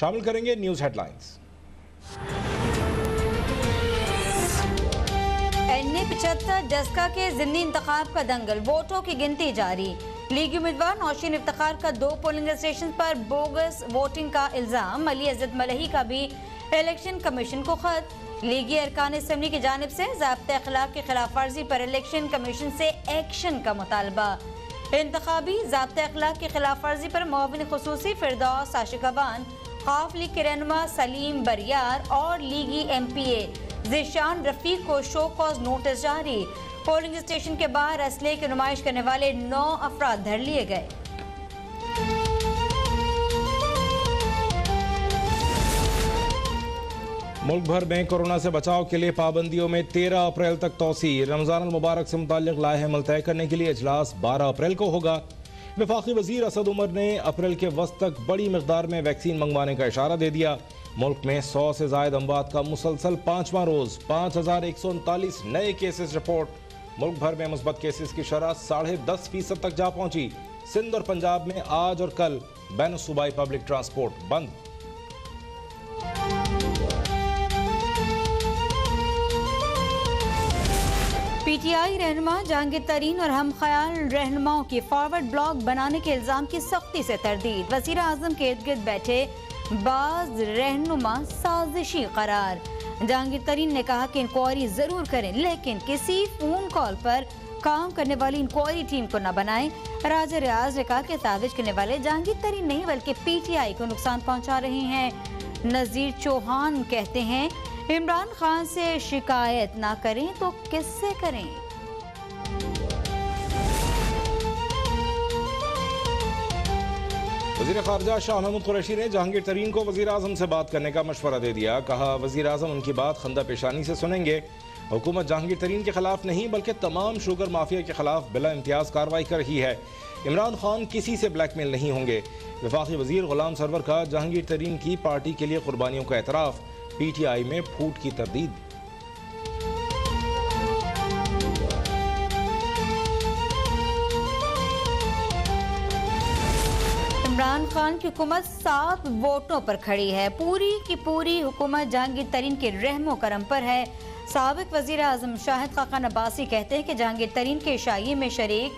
शामिल करेंगे news headlines. NA 75 Daska के ज़िमनी इंतखाब का दंगल, वोटों की गिनती जारी। लीगी उम्मीदवार नौशीन इफ्तिखार का 2 पोलिंग स्टेशन पर बोगस वोटिंग का इल्जाम। अली अज़द मलही का भी इलेक्शन कमीशन को खत। लीगी अरकान असम्बली की जानिब से ज़ाब्ते अखलाक की खिलाफ वर्जी पर इलेक्शन कमीशन से एक्शन का मुतालबा। इंतखाबी ज़ाब्ते अखलाक की खिलाफ वर्जी पर मुआविन खुसूसी फिरदौस आशिकाबान, खाफ लीग के रहनुमा सलीम बरियार और लीगी MPA ज़ीशान रफीक को शो कॉज नोटिस जारी। पोलिंग स्टेशन के बाहर असले की नुमाइश करने वाले 9 अफराद धर लिए गए। मुल्क भर में कोरोना से बचाव के लिए पाबंदियों में 13 अप्रैल तक तोसी। रमजान अल मुबारक से मुताल्लिक लाहे अमल तय करने के लिए इजलास 12 अप्रैल को होगा। वफाकी वजीर असद उमर ने अप्रैल के वस्त तक बड़ी मकदार में वैक्सीन मंगवाने का इशारा दे दिया। मुल्क में 100 से जायद अमवात का मुसलसल 5वां रोज 5139 नए केसेस रिपोर्ट। मुल्क भर में मुस्बत केसेस की शरह 10.5% तक जा पहुंची। सिंध और पंजाब में आज और कल बैन सूबाई पब्लिक ट्रांसपोर्ट बंद। PTI रहनुमा जहांगीर तरीन और हम ख्याल रहनुमाओं की फॉरवर्ड ब्लॉक बनाने के इल्जाम की सख्ती से तरदीद। वज़ीर आज़म के इर्द गिर्द बैठे बाज रहनुमा साजिशी करार। जहांगीर तरीन ने कहा कि इंक्वायरी जरूर करें, लेकिन किसी फोन कॉल पर काम करने वाली इंक्वायरी टीम को न बनाएं। राजा रियाज ने कहा कि साजिश करने वाले जहांगीर तरीन नहीं बल्कि PTI को नुकसान पहुंचा रहे हैं। नजीर चौहान कहते हैं इमरान खान से शिकायत ना करें तो किससे करें। वज़ीर ख़ारजा शाह महमूद कुरैशी ने जहांगीर तरीन को वज़ीर आज़म से बात करने का मशवरा दे दिया। कहा वज़ीर आज़म उनकी बात खंदा पेशानी से सुनेंगे। हुकूमत जहांगीर तरीन के खिलाफ नहीं बल्कि तमाम शुगर माफिया के खिलाफ बिला इम्तियाज कार्रवाई कर रही है। इमरान खान किसी से ब्लैकमेल नहीं होंगे। वफाकी वज़ीर गुलाम सरवर का जहांगीर तरीन की पार्टी के लिए कुर्बानियों का एतराफ़। PTI में फूट की तरदीद। इमरान खान की हुकूमत 7 वोटों पर खड़ी है। पूरी की पूरी हुकूमत जहांगीर तरीन के रहमो करम पर है। साबिक वजीर आजम शाहिद खाकान अब्बासी कहते हैं कि जहांगीर तरीन के इशाइये में शरीक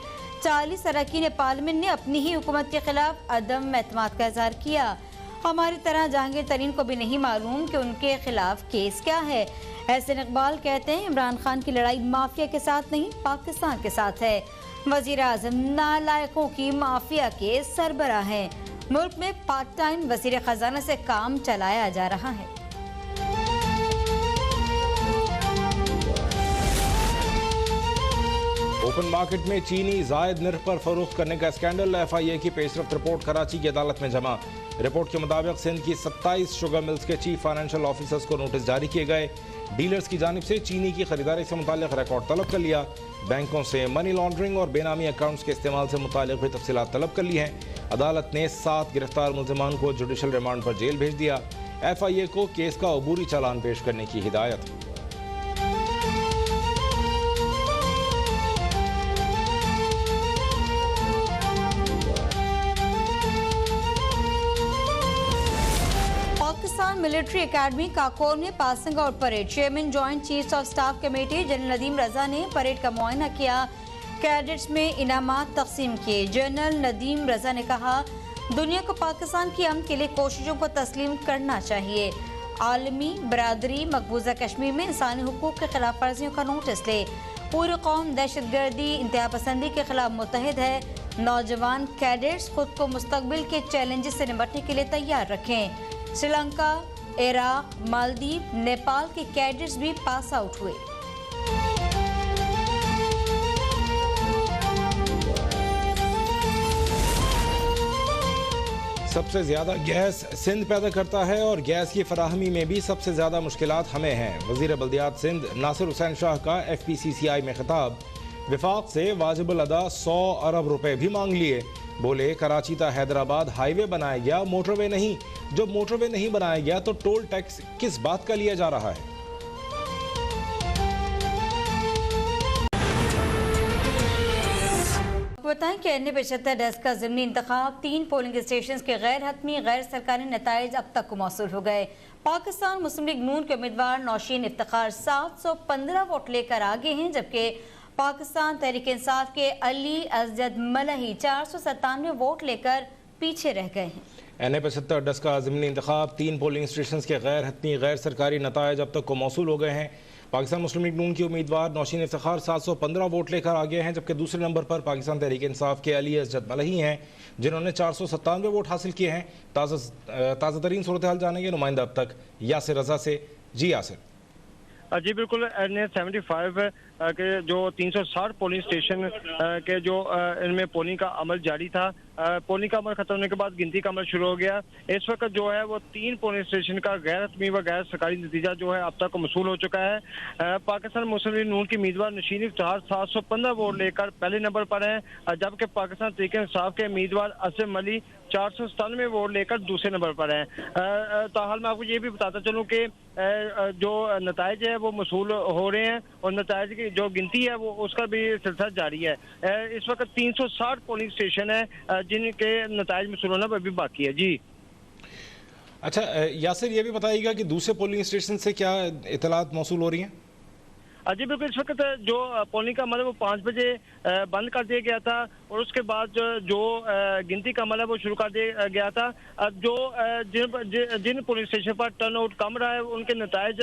40 अरकान पार्लियामेंट ने अपनी ही हुकूमत के खिलाफ अदम एतमाद का इजहार किया। हमारी तरह जहांगीर तरीन को भी नहीं मालूम कि उनके खिलाफ केस क्या है। एहसन इकबाल कहते हैं इमरान खान की लड़ाई माफिया के साथ नहीं पाकिस्तान के साथ है। वजीर आजम नालायकों की माफिया के सरबराह हैं। मुल्क में पार्ट टाइम वजीर खजाना से काम चलाया जा रहा है। ओपन मार्केट में चीनी जायद निर्ख पर फरोख्त करने का स्कैंडल। FIA की पेशरफ्त रिपोर्ट कराची की अदालत में जमा। रिपोर्ट के मुताबिक सिंध की 27 शुगर मिल्स के चीफ फाइनेंशियल ऑफिसर्स को नोटिस जारी किए गए। डीलर्स की जानिब से चीनी की खरीदारी से मुताल्लिक रिकॉर्ड तलब कर लिया। बैंकों से मनी लॉन्ड्रिंग और बेनामी अकाउंट्स के इस्तेमाल से मुताल्लिक भी तफसीलात तलब कर ली हैं। अदालत ने 7 गिरफ्तार मुल्ज़िमान को जुडिशल रिमांड पर जेल भेज दिया। FIA को केस का अबूरी चालान पेश करने की हिदायत। पाकिस्तान मिलिट्री एकेडमी काकोर में passing out parade. Chairman joint chiefs of staff committee general Nadeem Raza ने परेड का मुआयना किया। कैडेट्स में इनामात तकसीम किए। जनरल नदीम रजा ने कहा दुनिया को पाकिस्तान की अमन के लिए कोशिशों को तस्लीम करना चाहिए। आलमी बरादरी मकबूजा कश्मीर में इंसानी हुकूक के खिलाफ वर्जियों का नोटिस ले। पूरी कौम दहशतगर्दी इंतहा पसंदी के खिलाफ मुतहद है। नौजवान कैडेट्स खुद को मुस्तकबिल के चैलेंजेस से निपटने के लिए तैयार रखें। श्रीलंका, इराक, मालदीव, नेपाल के कैडेट्स भी पास आउट हुए। सबसे ज्यादा गैस सिंध पैदा करता है और गैस की फराहमी में भी सबसे ज्यादा मुश्किलात हमें हैं। वजीर बल्दियात सिंध नासिर हुसैन शाह का FPCCI में खिताब। विफाक से वाजिबुल अदा 100 अरब रुपए भी मांग लिए। बोले कराची ता हैदराबाद हाईवे बनाया गया, मोटरवे नहीं। जब मोटरवे नहीं बनाया गया तो टोल टैक्स किस बात का लिया जा रहा है। बताएं कि NA-75 डेस्क का ज़िमनी इंतखाब 3 पोलिंग स्टेशन के गैर हतमी गैर सरकारी नताइज अब तक को मौसूल हो गए। पाकिस्तान मुस्लिम लीग नून के उम्मीदवार नौशीन इफ्तिखार 715 वोट लेकर आगे हैं, जबकि पाकिस्तान तहरीक इंसाफ के अली असजद मलही 497 वोट लेकर पीछे रह गए हैं। NA-75 डेस्क का ज़िमनी इंतखाब 3 पोलिंग स्टेशन के गैर हतमी गैर सरकारी नताइज अब तक को मौसूल हो गए हैं। पाकिस्तान मुस्लिम लीग नून की उम्मीदवार नौशीन इफ्तिखार 715 वोट लेकर आगे हैं, जबकि दूसरे नंबर पर पाकिस्तान तहरीक इंसाफ के अली असजद मलही हैं, जिन्होंने 497 वोट हासिल किए हैं। ताज़ा तरीन सूरत हाल जानेंगे नुमाइंदा अब तक यासिर रजा से। जी यासिर। जी बिल्कुल, NA-75 के जो 360 पोलिंग स्टेशन के जो इनमें पोलिंग का अमल जारी था, पोलिंग का अमल खत्म होने के बाद गिनती का अमल शुरू हो गया। इस वक्त जो है वो 3 पोलिंग स्टेशन का गैर हतमी व गैर सरकारी नतीजा जो है अब तक मौसूल हो चुका है। पाकिस्तान मुस्लिम लीग नून की उम्मीदवार नौशीन इफ्तिखार 715 वोट लेकर पहले नंबर पर है, जबकि पाकिस्तान तहरीक इंसाफ के उम्मीदवार असम अली 497 वोट लेकर दूसरे नंबर पर है। ताहाल मैं आपको ये भी बताता चलूँ कि जो नताइज है वो मौसूल हो रहे हैं और नताइज की जो गिनती है वो उसका भी सिलसिला जारी है। इस वक्त 360 पोलिंग स्टेशन है जिनके नताइज मौसूल होना अभी बाकी है। जी अच्छा यासिर, ये भी बताइएगा कि दूसरे पोलिंग स्टेशन से क्या इतलात मौसूल हो रही हैं? जी बिल्कुल, इस वक्त जो पोलिंग का अमल है वो 5 बजे बंद कर दिया गया था और उसके बाद जो गिनती का अमल है वो शुरू कर दिया गया था। जो जिन पोलिंग स्टेशन पर टर्न आउट कम रहा है उनके नताइज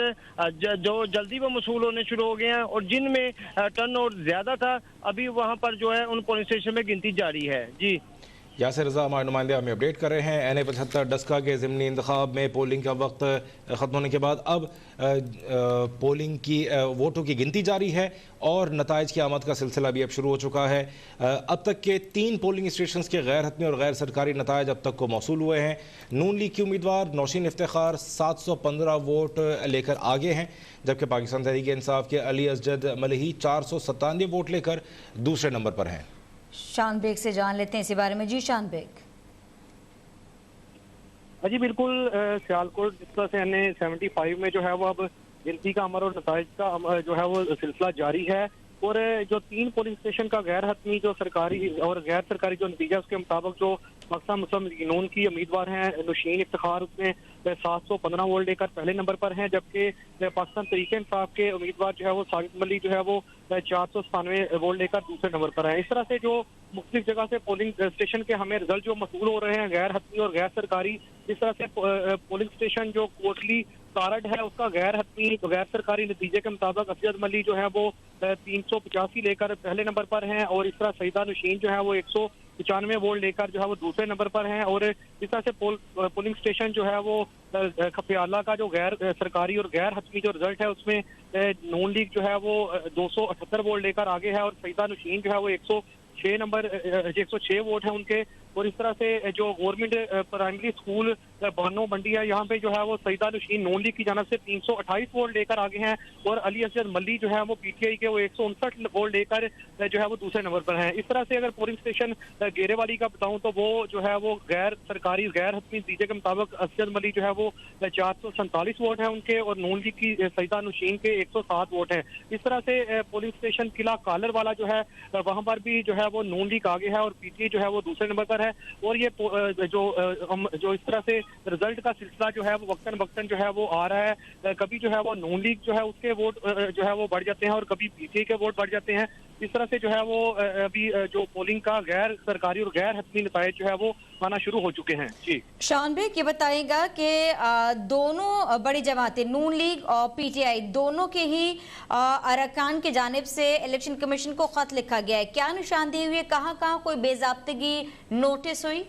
जो जल्दी वो मौसूल होने शुरू हो गए हैं, और जिनमें टर्न आउट ज्यादा था अभी वहाँ पर जो है उन पोलिंग स्टेशन में गिनती जारी है। जी यासिर रजा हमारे नुमाइंदे हमें अपडेट कर रहे हैं। NA-75 डस्का के ज़िमनी इंतखाब में पोलिंग का वक्त ख़त्म होने के बाद अब पोलिंग की वोटों की गिनती जारी है और नताइज की आमद का सिलसिला भी अब शुरू हो चुका है। अब तक के 3 पोलिंग स्टेशन के गैर हतमी और गैर सरकारी नताइज अब तक को मौसूल हुए हैं। नून लीग की उम्मीदवार नौशीन इफ्तिखार 715 वोट लेकर आगे हैं, जबकि पाकिस्तान तहरीक इंसाफ के अली असजद मलही 497 वोट लेकर दूसरे नंबर पर हैं। शान बेग से जान लेते हैं इसी बारे में। जी शान बेग। जी बिल्कुल, सियालकोट जिस तरह से NA-75 में जो है वो अब गिनती का अमल और नताइज का जो है वो सिलसिला जारी है, और जो 3 पोलिंग स्टेशन का गैर हतमी जो सरकारी और गैर सरकारी जो नतीजा उसके मुताबिक जो पाकिस्तान मुस्लिम लीग नून की उम्मीदवार हैं नौशीन इफ्तिखार उसमें 715 वोट लेकर पहले नंबर पर हैं, जबकि पाकिस्तान तहरीक इंसाफ के उम्मीदवार जो है वो साजिद मली जो है वो 497 वोट लेकर दूसरे नंबर पर है। इस तरह से जो मुख्तलिफ जगह से पोलिंग स्टेशन के हमें रिजल्ट जो मसूल हो रहे हैं गैर हतमी और गैर सरकारी, इस तरह से पोलिंग स्टेशन जो कोटली कारड है उसका गैर हतमी गैर सरकारी नतीजे के मुताबिक असजद मली जो है वो 385 लेकर पहले नंबर पर हैं, और इस तरह सईदा नौशीन जो है वो 195 वोट लेकर जो है वो दूसरे नंबर पर हैं। और इस तरह से पोलिंग स्टेशन जो है वो खपियाला का जो गैर सरकारी और गैर हतमी जो रिजल्ट है उसमें नून लीग जो है वो 278 वोट लेकर आगे है, और सईदा नौशीन जो है वो 106 वोट है उनके। और इस तरह से जो गवर्नमेंट प्राइमरी स्कूल बानो मंडी है यहाँ पे जो है वो सईदा नौशीन नून लीग की जानब से 328 वोट लेकर आगे हैं, और अली असजद मल्ली जो है वो PTI के वो 159 वोट लेकर जो है वो दूसरे नंबर पर हैं। इस तरह से अगर पोलिंग स्टेशन गेरेवाली का बताऊं तो वो जो है वो गैर सरकारी गैर हतमी नतीजे के मुताबिक असजद मल्ली जो है वो 447 वोट है उनके, और नून लीग की सईदा नौशीन के 107 वोट हैं। इस तरह से पोलिंग स्टेशन किला कालर वाला जो है वहाँ पर भी जो है वो नून लीग आगे है और PTI जो है वो दूसरे नंबर पर है। और ये जो इस तरह से रिजल्ट का सिलसिला जो है वो वक्तन जो है वो आ रहा है, कभी जो है वो नून लीग जो है उसके वोट जो है वो बढ़ जाते हैं और कभी PTI के वोट बढ़ जाते हैं। इस तरह से जो है वो अभी जो पोलिंग का गैर सरकारी और गैर हतमी नताइज जो है वो आना शुरू हो चुके हैं। जी शान बेग, ये बताएगा कि दोनों बड़ी जमातें नून लीग और PTI दोनों के ही अरकान की जानिब से इलेक्शन कमीशन को खत लिखा गया है, क्या निशानदेही हुई है? कहाँ कोई बेजाब्तगी नोटिस हुई?